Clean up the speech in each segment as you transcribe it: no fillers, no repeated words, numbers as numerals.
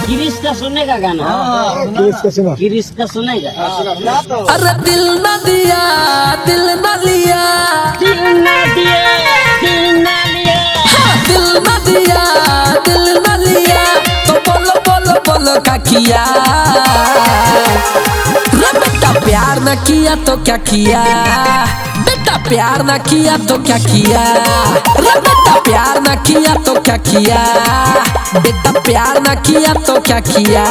गिरीश का सुनेगा गाना? गिरीश का सुनेगा? अरे दिल न दिया दिल न लिया, दिल न दिया दिल न लिया, दिल न दिया दिल न लिया, तो बोलो बोलो बोलो क्या किया रे बेटा, प्यार न किया तो क्या किया बेटा, प्यार न किया तो क्या किया रे बेटा, प्यार न किया तो क्या किया बेटा, प्यार न किया तो क्या किया।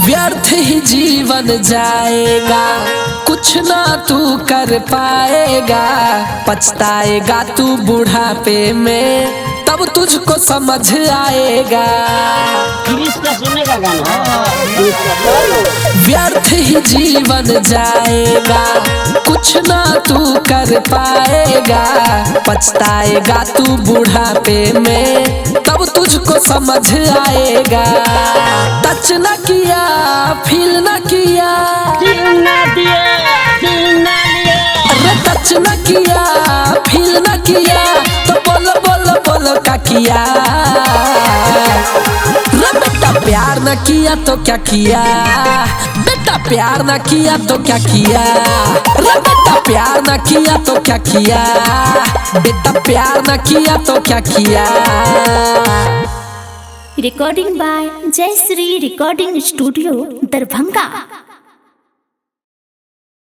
व्यर्थ ही जीवन जाएगा, कुछ ना तू कर पाएगा, पछताएगा तू बुढ़ापे में, तब तुझको समझ आएगा। गिरीश का सुनेगा गाना? व्यर्थ ही जीवन जाएगा, कुछ ना तू कर पाएगा, पछताएगा तू बुढ़ापे में, तब तुझको समझ आएगा। टच न किया फील न किया, दिल न दिया दिल न लिया, अरे टच न किया फील न किया, तो बोलो बोलो बोलो क्या किया रे बेटा, प्यार न किया तो क्या किया बेटा, प्यार न किया तो क्या किया रे बेटा, प्यार न किया तो क्या किया बेटा, प्यार न किया तो क्या किया। Recording by Jai Sri Recording Studio, Darbhanga।